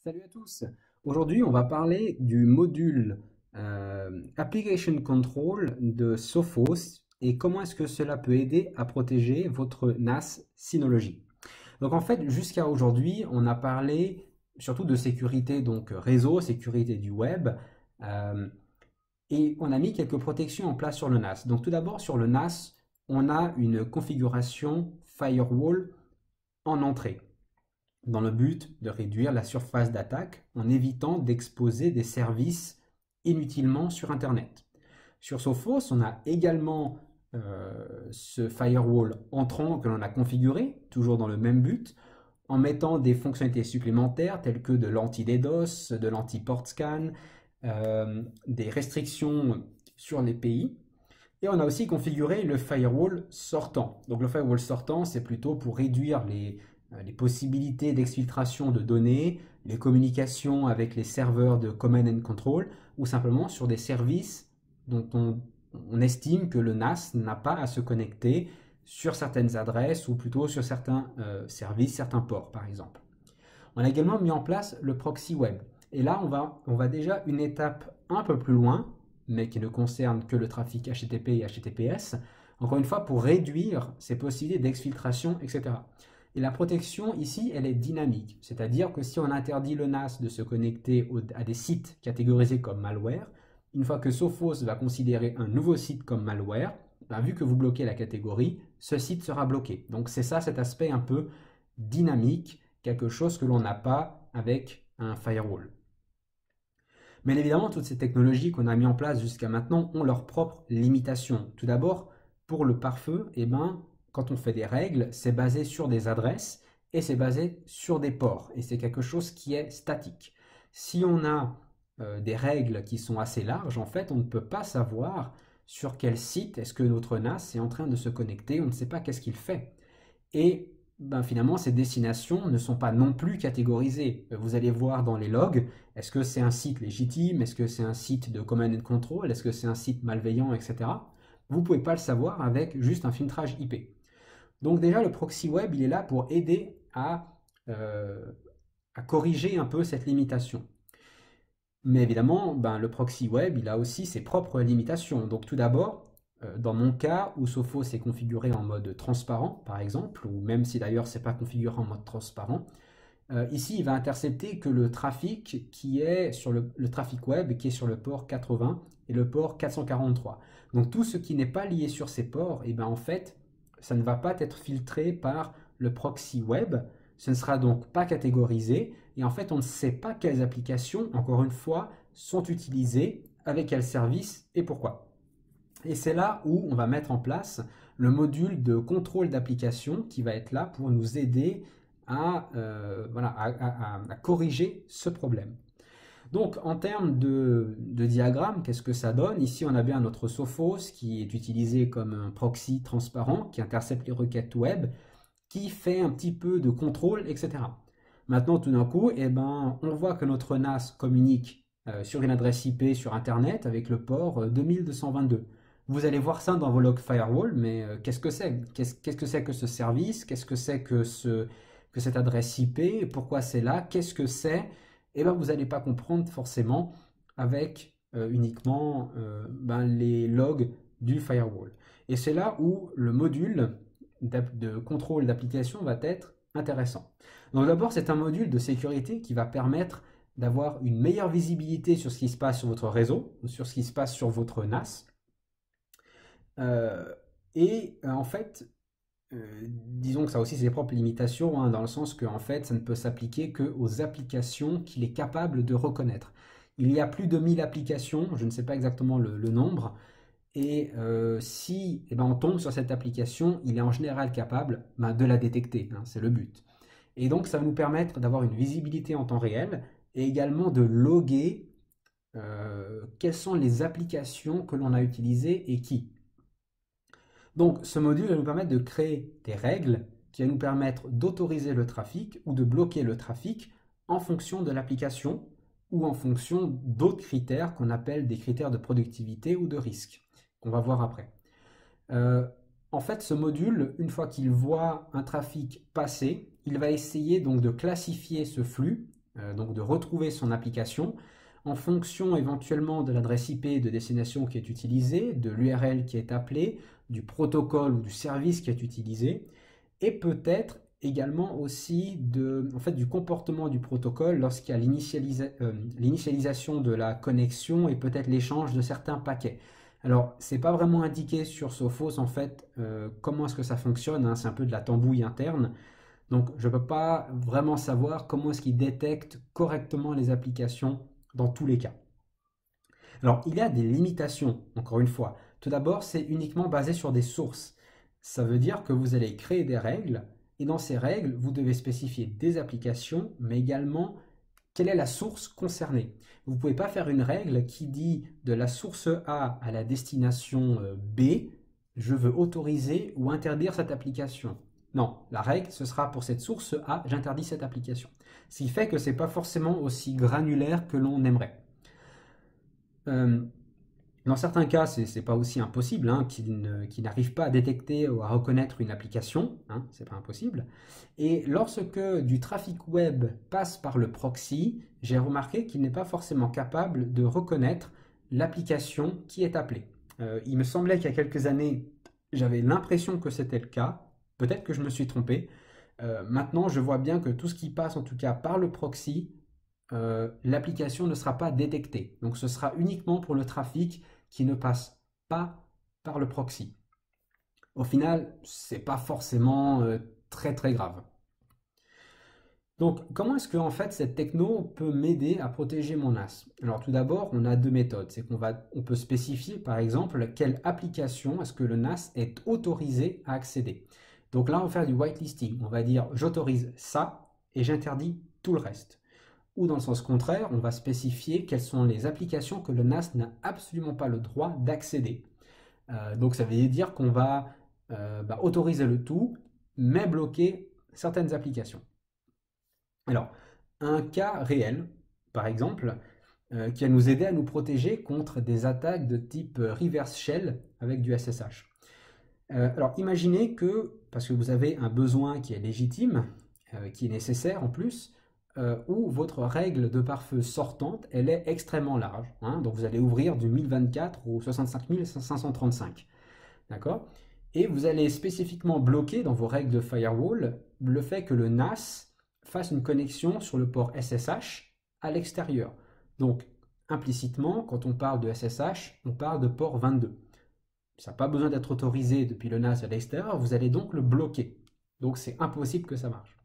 Salut à tous. Aujourd'hui, on va parler du module Application Control de Sophos et comment est-ce que cela peut aider à protéger votre NAS Synology. Donc en fait, jusqu'à aujourd'hui, on a parlé surtout de sécurité donc réseau, sécurité du web euh, et on a mis quelques protections en place sur le NAS. Donc tout d'abord sur le NAS, on a une configuration firewall en entrée dans le but de réduire la surface d'attaque en évitant d'exposer des services inutilement sur Internet. Sur Sophos, on a également ce firewall entrant que l'on a configuré, toujours dans le même but, en mettant des fonctionnalités supplémentaires telles que de l'anti-DDoS, de l'anti-port scan, des restrictions sur les pays. Et on a aussi configuré le firewall sortant. Donc le firewall sortant, c'est plutôt pour réduire les possibilités d'exfiltration de données, les communications avec les serveurs de command and control, ou simplement sur des services dont on estime que le NAS n'a pas à se connecter sur certaines adresses ou plutôt sur certains services, certains ports par exemple. On a également mis en place le proxy web. Et là, on va déjà une étape un peu plus loin, mais qui ne concerne que le trafic HTTP et HTTPS, encore une fois pour réduire ces possibilités d'exfiltration, etc. Et la protection ici, elle est dynamique, c'est-à-dire que si on interdit le NAS de se connecter à des sites catégorisés comme malware, une fois que Sophos va considérer un nouveau site comme malware, ben, vu que vous bloquez la catégorie, ce site sera bloqué. Donc c'est ça cet aspect un peu dynamique, quelque chose que l'on n'a pas avec un firewall. Mais évidemment, toutes ces technologies qu'on a mis en place jusqu'à maintenant ont leurs propres limitations. Tout d'abord, pour le pare-feu, eh ben, quand on fait des règles, c'est basé sur des adresses et c'est basé sur des ports. Et c'est quelque chose qui est statique. Si on a des règles qui sont assez larges, en fait, on ne peut pas savoir sur quel site est-ce que notre NAS est en train de se connecter. On ne sait pas qu'est-ce qu'il fait. Et ben, finalement, ces destinations ne sont pas non plus catégorisées. Vous allez voir dans les logs, est-ce que c'est un site légitime, est-ce que c'est un site de command and control, est-ce que c'est un site malveillant, etc. Vous ne pouvez pas le savoir avec juste un filtrage IP. Donc déjà, le proxy web, il est là pour aider à corriger un peu cette limitation. Mais évidemment, ben, le proxy web, il a aussi ses propres limitations. Donc tout d'abord, dans mon cas où Sophos est configuré en mode transparent, par exemple, ou même si d'ailleurs c'est pas configuré en mode transparent, ici il va intercepter que le trafic qui est sur le trafic web qui est sur le port 80 et le port 443. Donc tout ce qui n'est pas lié sur ces ports, et ben en fait, ça ne va pas être filtré par le proxy web, ce ne sera donc pas catégorisé, et en fait on ne sait pas quelles applications, encore une fois, sont utilisées, avec quel service et pourquoi. Et c'est là où on va mettre en place le module de contrôle d'application qui va être là pour nous aider à corriger ce problème. Donc en termes de diagramme, qu'est-ce que ça donne? Ici on a bien notre Sophos qui est utilisé comme un proxy transparent qui intercepte les requêtes web, qui fait un petit peu de contrôle, etc. Maintenant tout d'un coup, eh ben, on voit que notre NAS communique sur une adresse IP sur Internet avec le port 2222. Vous allez voir ça dans vos logs firewall, mais qu'est-ce que c'est? Qu'est-ce que c'est que ce service? Qu'est-ce que c'est que cette adresse IP? Pourquoi c'est là? Qu'est-ce que c'est? Eh ben, vous n'allez pas comprendre forcément avec uniquement ben, les logs du firewall. Et c'est là où le module de contrôle d'application va être intéressant. Donc d'abord, c'est un module de sécurité qui va permettre d'avoir une meilleure visibilité sur ce qui se passe sur votre réseau, sur ce qui se passe sur votre NAS. En fait, disons que ça a aussi ses propres limitations, hein, dans le sens que en fait, ça ne peut s'appliquer qu'aux applications qu'il est capable de reconnaître. Il y a plus de 1000 applications, je ne sais pas exactement le nombre, et si eh ben, on tombe sur cette application, il est en général capable ben, de la détecter, hein, c'est le but. Et donc ça va nous permettre d'avoir une visibilité en temps réel et également de loguer quelles sont les applications que l'on a utilisées et qui. Donc ce module va nous permettre de créer des règles qui va nous permettre d'autoriser le trafic ou de bloquer le trafic en fonction de l'application ou en fonction d'autres critères qu'on appelle des critères de productivité ou de risque, qu'on va voir après. Euh, En fait, ce module, une fois qu'il voit un trafic passer, il va essayer donc de classifier ce flux donc de retrouver son application en fonction éventuellement de l'adresse IP de destination qui est utilisée, de l'URL qui est appelée, du protocole ou du service qui est utilisé, et peut-être également aussi en fait, du comportement du protocole lorsqu'il y a l'initialisation de la connexion et peut-être l'échange de certains paquets. Alors, c'est pas vraiment indiqué sur Sophos en fait comment est-ce que ça fonctionne, hein, c'est un peu de la tambouille interne. Donc, je ne peux pas vraiment savoir comment est-ce qu'il détecte correctement les applications dans tous les cas. Alors, il y a des limitations, encore une fois. Tout d'abord, c'est uniquement basé sur des sources. Ça veut dire que vous allez créer des règles, et dans ces règles, vous devez spécifier des applications, mais également quelle est la source concernée. Vous ne pouvez pas faire une règle qui dit de la source A à la destination B, je veux autoriser ou interdire cette application. Non, la règle, ce sera pour cette source A, j'interdis cette application. Ce qui fait que ce n'est pas forcément aussi granulaire que l'on aimerait. Euh, Dans certains cas, ce n'est pas aussi impossible, hein, qui n'arrive pas à détecter ou à reconnaître une application, hein, c'est pas impossible. Et lorsque du trafic web passe par le proxy, j'ai remarqué qu'il n'est pas forcément capable de reconnaître l'application qui est appelée. Il me semblait qu'il y a quelques années, j'avais l'impression que c'était le cas, peut-être que je me suis trompé. Maintenant, je vois bien que tout ce qui passe en tout cas par le proxy, l'application ne sera pas détectée. Donc ce sera uniquement pour le trafic qui ne passe pas par le proxy. Au final, c'est pas forcément très très grave. Donc, comment est-ce que en fait cette techno peut m'aider à protéger mon NAS? Alors tout d'abord, on a deux méthodes. C'est on peut spécifier par exemple quelle application est-ce que le NAS est autorisé à accéder. Donc là, on va faire du whitelisting. On va dire j'autorise ça et j'interdis tout le reste. Ou dans le sens contraire, on va spécifier quelles sont les applications que le NAS n'a absolument pas le droit d'accéder. Donc ça veut dire qu'on va autoriser le tout, mais bloquer certaines applications. Alors, un cas réel, par exemple, qui va nous aider à nous protéger contre des attaques de type reverse shell avec du SSH. Alors, imaginez que, parce que vous avez un besoin qui est légitime, qui est nécessaire en plus, où votre règle de pare-feu sortante, elle est extrêmement large, hein, donc vous allez ouvrir du 1024 au 65 535. D'accord? Et vous allez spécifiquement bloquer dans vos règles de firewall le fait que le NAS fasse une connexion sur le port SSH à l'extérieur. Donc, implicitement, quand on parle de SSH, on parle de port 22. Ça n'a pas besoin d'être autorisé depuis le NAS à l'extérieur, vous allez donc le bloquer. Donc, c'est impossible que ça marche.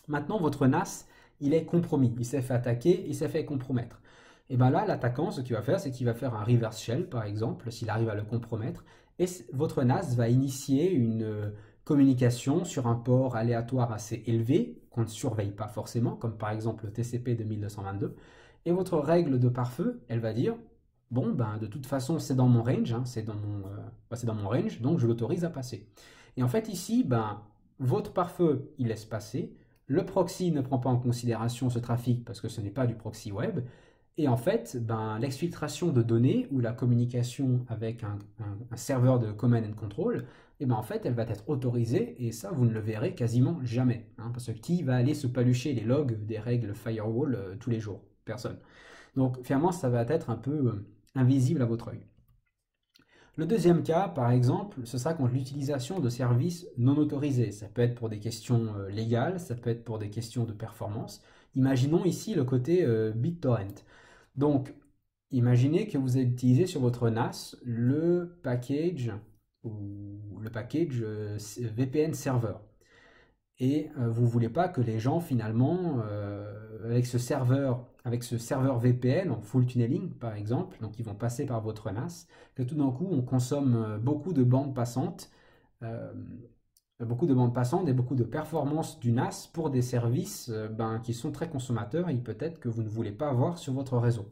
Maintenant, votre NAS, il est compromis. Il s'est fait attaquer, il s'est fait compromettre. Et bien là, l'attaquant, ce qu'il va faire, c'est qu'il va faire un reverse shell, par exemple, s'il arrive à le compromettre, et votre NAS va initier une communication sur un port aléatoire assez élevé, qu'on ne surveille pas forcément, comme par exemple le TCP 2222, et votre règle de pare-feu, elle va dire, bon, ben, de toute façon, c'est dans mon range, hein, c'est dans mon range, donc je l'autorise à passer. Et en fait, ici, ben, votre pare-feu, il laisse passer, le proxy ne prend pas en considération ce trafic parce que ce n'est pas du proxy web, et en fait, ben, l'exfiltration de données ou la communication avec un serveur de command and control, et ben, en fait, elle va être autorisée et ça, vous ne le verrez quasiment jamais. Hein, parce que qui va aller se palucher les logs des règles firewall tous les jours? Personne. Donc, finalement, ça va être un peu invisible à votre œil. Le deuxième cas, par exemple, ce sera contre l'utilisation de services non autorisés. Ça peut être pour des questions légales, ça peut être pour des questions de performance. Imaginons ici le côté BitTorrent. Donc, imaginez que vous utilisez sur votre NAS le package VPN Server. Et vous ne voulez pas que les gens, finalement, avec ce serveur VPN en full tunneling, par exemple, donc ils vont passer par votre NAS, que tout d'un coup, on consomme beaucoup de bandes passantes, euh, et beaucoup de performances du NAS pour des services qui sont très consommateurs et peut-être que vous ne voulez pas avoir sur votre réseau.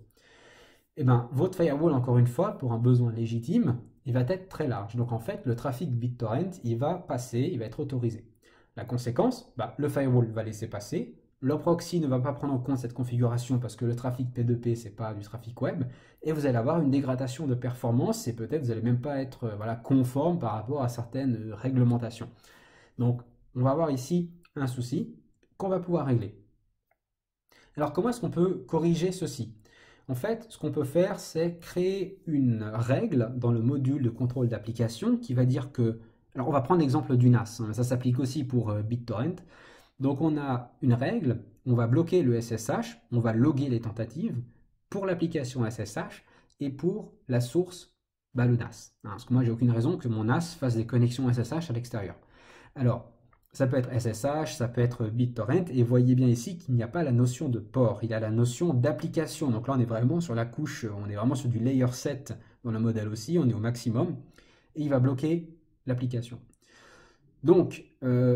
Et ben, votre firewall, encore une fois, pour un besoin légitime, il va être très large. Donc en fait, le trafic BitTorrent, il va passer, il va être autorisé. La conséquence, le firewall va laisser passer, le proxy ne va pas prendre en compte cette configuration parce que le trafic P2P, c'est pas du trafic web, et vous allez avoir une dégradation de performance et peut-être vous n'allez même pas être conforme par rapport à certaines réglementations. Donc, on va avoir ici un souci qu'on va pouvoir régler. Alors comment est-ce qu'on peut corriger ceci? En fait, ce qu'on peut faire, c'est créer une règle dans le module de contrôle d'application qui va dire que, alors on va prendre l'exemple du NAS, hein, ça s'applique aussi pour BitTorrent. Donc on a une règle, on va bloquer le SSH, on va loguer les tentatives pour l'application SSH et pour la source, le NAS. Hein, parce que moi j'ai aucune raison que mon NAS fasse des connexions SSH à l'extérieur. Alors, ça peut être SSH, ça peut être BitTorrent, et vous voyez bien ici qu'il n'y a pas la notion de port, il y a la notion d'application. Donc là, on est vraiment sur la couche, on est vraiment sur du layer 7 dans le modèle aussi, on est au maximum, et il va bloquer l'application. Donc,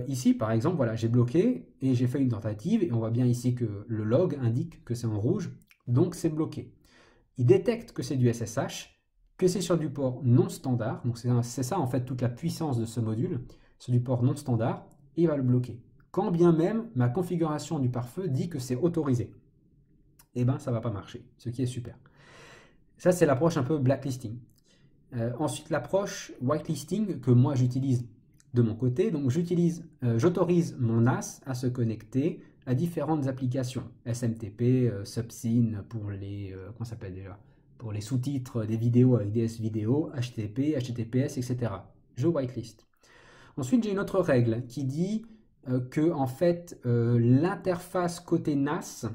ici, par exemple, voilà, j'ai bloqué, et j'ai fait une tentative, et on voit bien ici que le log indique que c'est en rouge, donc c'est bloqué. Il détecte que c'est du SSH, que c'est sur du port non standard, donc c'est ça en fait toute la puissance de ce module, sur du port non standard, et il va le bloquer. Quand bien même ma configuration du pare-feu dit que c'est autorisé. Eh bien, ça ne va pas marcher, ce qui est super. Ça, c'est l'approche un peu blacklisting. Ensuite, l'approche whitelisting que moi j'utilise de mon côté. Donc, j'autorise mon NAS à se connecter à différentes applications. SMTP, Subsyn pour les, comment ça s'appelle déjà? Pour les sous-titres des vidéos avec DS vidéo, HTTP, HTTPS, etc. Je whitelist. Ensuite, j'ai une autre règle qui dit que en fait, l'interface côté NAS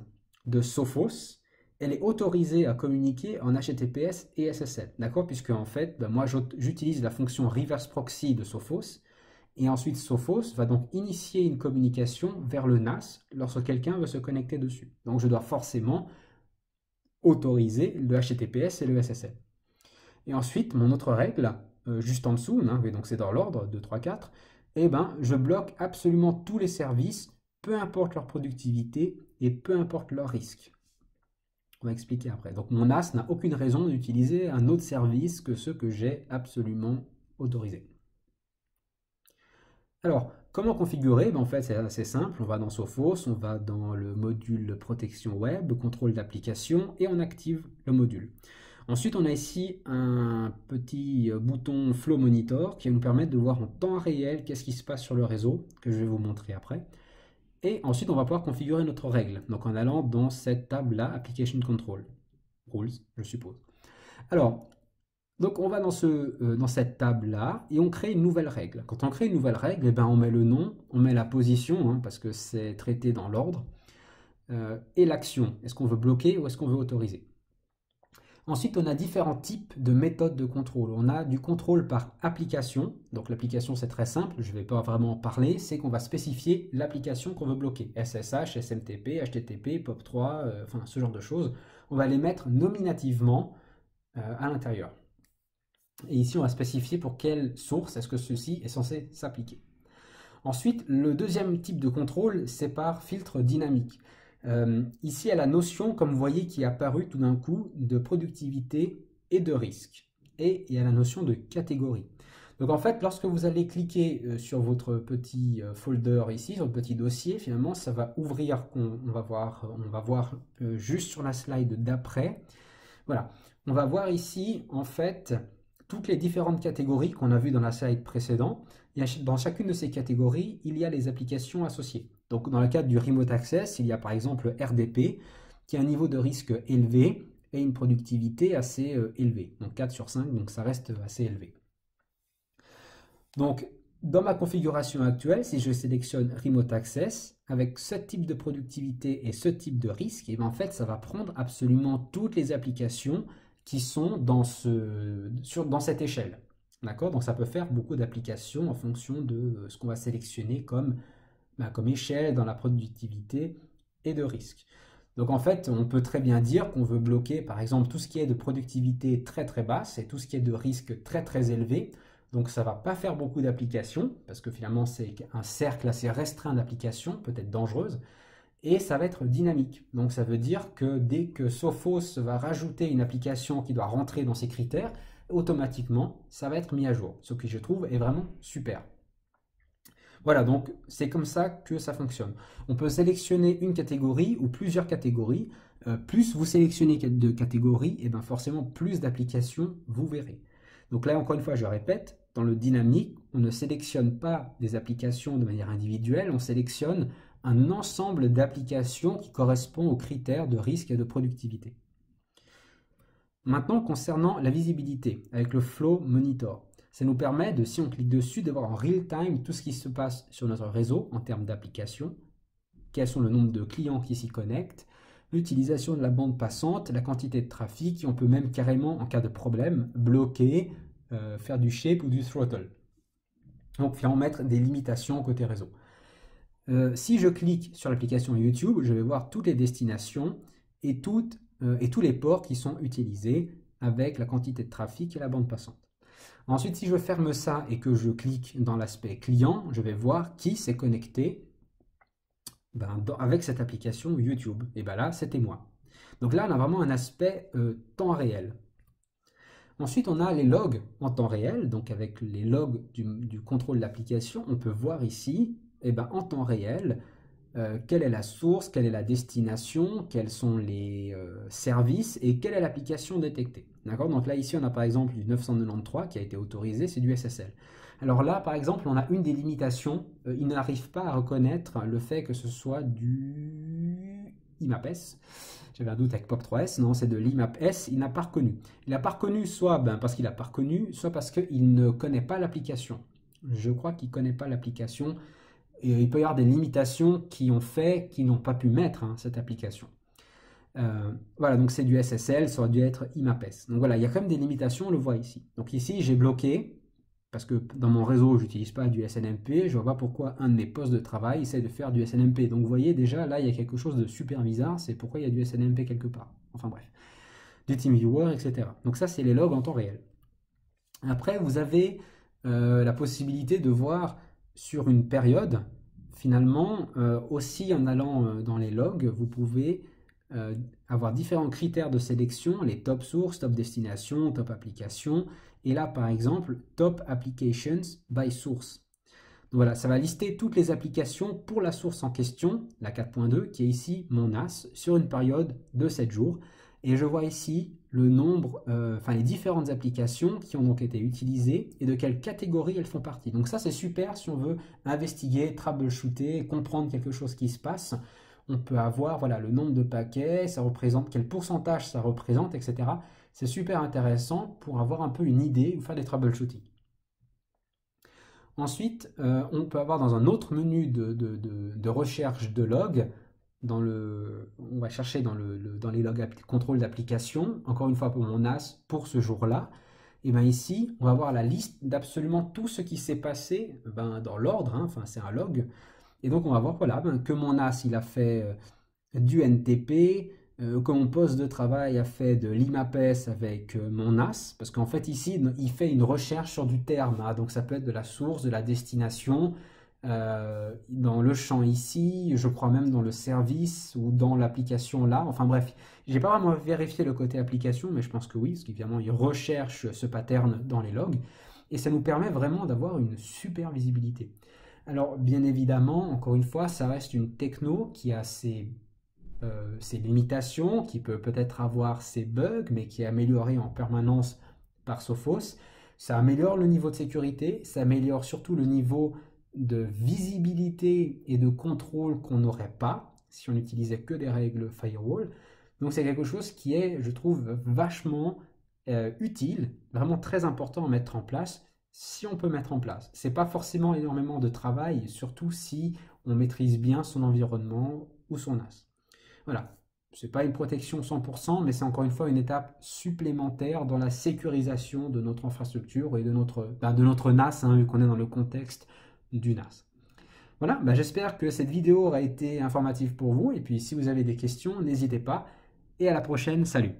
de Sophos, elle est autorisée à communiquer en HTTPS et SSL, d'accord? Puisque en fait, moi j'utilise la fonction reverse proxy de Sophos, et ensuite Sophos va donc initier une communication vers le NAS lorsque quelqu'un veut se connecter dessus. Donc je dois forcément autoriser le HTTPS et le SSL. Et ensuite, mon autre règle, juste en dessous, hein, donc c'est dans l'ordre, 2, 3, 4, eh ben, je bloque absolument tous les services, peu importe leur productivité et peu importe leur risque. On va expliquer après. Donc mon NAS n'a aucune raison d'utiliser un autre service que ceux que j'ai absolument autorisés. Alors, comment configurer? En fait, c'est assez simple. On va dans Sophos, on va dans le module protection web, contrôle d'application, et on active le module. Ensuite, on a ici un petit bouton Flow Monitor qui va nous permettre de voir en temps réel qu'est-ce qui se passe sur le réseau, que je vais vous montrer après. Et ensuite, on va pouvoir configurer notre règle, donc en allant dans cette table-là, Application Control, Rules, je suppose. Alors, donc on va dans cette table-là et on crée une nouvelle règle. Quand on crée une nouvelle règle, eh ben, on met le nom, on met la position, hein, parce que c'est traité dans l'ordre, et l'action. Est-ce qu'on veut bloquer ou est-ce qu'on veut autoriser? Ensuite, on a différents types de méthodes de contrôle. On a du contrôle par application. Donc l'application, c'est très simple, je ne vais pas vraiment en parler. C'est qu'on va spécifier l'application qu'on veut bloquer. SSH, SMTP, HTTP, POP3, enfin ce genre de choses. On va les mettre nominativement à l'intérieur. Et ici, on va spécifier pour quelle source est-ce que ceci est censé s'appliquer. Ensuite, le deuxième type de contrôle, c'est par filtre dynamique. Ici, il y a la notion, comme vous voyez, qui est apparue tout d'un coup de productivité et de risque. Et il y a la notion de catégorie. Donc en fait, lorsque vous allez cliquer sur votre petit folder ici, sur le petit dossier, finalement, ça va ouvrir, on va voir juste sur la slide d'après. Voilà, on va voir ici, en fait, toutes les différentes catégories qu'on a vues dans la slide précédente. Et dans chacune de ces catégories, il y a les applications associées. Donc dans le cadre du Remote Access, il y a par exemple RDP, qui a un niveau de risque élevé et une productivité assez élevée. Donc 4 sur 5, donc ça reste assez élevé. Donc dans ma configuration actuelle, si je sélectionne Remote Access, avec ce type de productivité et ce type de risque, et bien en fait ça va prendre absolument toutes les applications qui sont dans cette échelle. D'accord? Donc ça peut faire beaucoup d'applications en fonction de ce qu'on va sélectionner comme échelle dans la productivité et de risque. Donc en fait, on peut très bien dire qu'on veut bloquer par exemple tout ce qui est de productivité très très basse et tout ce qui est de risque très très élevé. Donc ça ne va pas faire beaucoup d'applications parce que finalement c'est un cercle assez restreint d'applications, peut-être dangereuses, et ça va être dynamique. Donc ça veut dire que dès que Sophos va rajouter une application qui doit rentrer dans ces critères, automatiquement ça va être mis à jour, ce que je trouve est vraiment super. Voilà, donc c'est comme ça que ça fonctionne. On peut sélectionner une catégorie ou plusieurs catégories. Plus vous sélectionnez de catégories, et bien forcément plus d'applications vous verrez. Donc là, encore une fois, je répète, dans le dynamique, on ne sélectionne pas des applications de manière individuelle, on sélectionne un ensemble d'applications qui correspond aux critères de risque et de productivité. Maintenant, concernant la visibilité, avec le Flow Monitor, ça nous permet de, si on clique dessus, de voir en real time tout ce qui se passe sur notre réseau en termes d'applications, quels sont le nombre de clients qui s'y connectent, l'utilisation de la bande passante, la quantité de trafic, et on peut même carrément, en cas de problème, bloquer, faire du shape ou du throttle. Donc, finalement, mettre des limitations côté réseau. Si je clique sur l'application YouTube, je vais voir toutes les destinations et tous les ports qui sont utilisés avec la quantité de trafic et la bande passante. Ensuite, si je ferme ça et que je clique dans l'aspect client, je vais voir qui s'est connecté avec cette application YouTube. Et bien là, c'était moi. Donc là, on a vraiment un aspect temps réel. Ensuite, on a les logs en temps réel. Donc avec les logs du contrôle de l'application, on peut voir ici, en temps réel, quelle est la source, quelle est la destination, quels sont les services et quelle est l'application détectée. D'accord? Donc là, ici, on a par exemple du 993 qui a été autorisé, c'est du SSL. Alors là, par exemple, on a une des limitations. Il n'arrive pas à reconnaître le fait que ce soit du IMAP-S. J'avais un doute avec POP3S. Non, c'est de l'IMAP-S. Il n'a pas reconnu. Il n'a pas reconnu soit parce qu'il n'a pas reconnu, soit parce qu'il ne connaît pas l'application. Je crois qu'il ne connaît pas l'application. Et il peut y avoir des limitations qui ont fait qu'ils n'ont pas pu mettre cette application. Voilà, donc c'est du SSL, ça aurait dû être IMAP-S. Donc voilà, il y a quand même des limitations, on le voit ici. Donc ici, j'ai bloqué, parce que dans mon réseau, je n'utilise pas du SNMP, je ne vois pas pourquoi un de mes postes de travail essaie de faire du SNMP. Donc vous voyez déjà, là, il y a quelque chose de super bizarre, c'est pourquoi il y a du SNMP quelque part. Enfin bref, du TeamViewer, etc. Donc ça, c'est les logs en temps réel. Après, vous avez la possibilité de voir sur une période, finalement, aussi en allant dans les logs, vous pouvez avoir différents critères de sélection, les top sources, top destination, top application, et là par exemple, top applications by source. Donc voilà, ça va lister toutes les applications pour la source en question, la 4.2, qui est ici mon NAS, sur une période de 7 jours. Et je vois ici le nombre, les différentes applications qui ont donc été utilisées et de quelle catégorie elles font partie. Donc ça c'est super si on veut investiguer, troubleshooter, comprendre quelque chose qui se passe. On peut avoir voilà, le nombre de paquets, ça représente quel pourcentage ça représente, etc. C'est super intéressant pour avoir un peu une idée ou faire des troubleshooting. Ensuite, on peut avoir dans un autre menu de recherche de log, on va chercher dans les logs contrôle d'application, encore une fois pour mon NAS, pour ce jour-là. Et bien ici, on va avoir la liste d'absolument tout ce qui s'est passé dans l'ordre, c'est un log. Et donc on va voir voilà, que mon NAS il a fait du NTP, que mon poste de travail a fait de l'IMAP-S avec mon NAS, parce qu'en fait ici il fait une recherche sur du terme, donc ça peut être de la source, de la destination, dans le champ ici, je crois même dans le service ou dans l'application là, enfin bref, j'ai pas vraiment vérifié le côté application, mais je pense que oui, parce qu'évidemment il recherche ce pattern dans les logs, et ça nous permet vraiment d'avoir une super visibilité. Alors, bien évidemment, encore une fois, ça reste une techno qui a ses limitations, qui peut peut-être avoir ses bugs, mais qui est améliorée en permanence par Sophos. Ça améliore le niveau de sécurité, ça améliore surtout le niveau de visibilité et de contrôle qu'on n'aurait pas si on n'utilisait que des règles firewall. Donc c'est quelque chose qui est, je trouve, vachement utile, vraiment très important à mettre en place, si on peut mettre en place. C'est pas forcément énormément de travail, surtout si on maîtrise bien son environnement ou son NAS. Voilà, c'est pas une protection 100%, mais c'est encore une fois une étape supplémentaire dans la sécurisation de notre infrastructure et de notre NAS, vu qu'on est dans le contexte du NAS. Voilà, j'espère que cette vidéo aura été informative pour vous, et puis si vous avez des questions, n'hésitez pas, et à la prochaine, salut!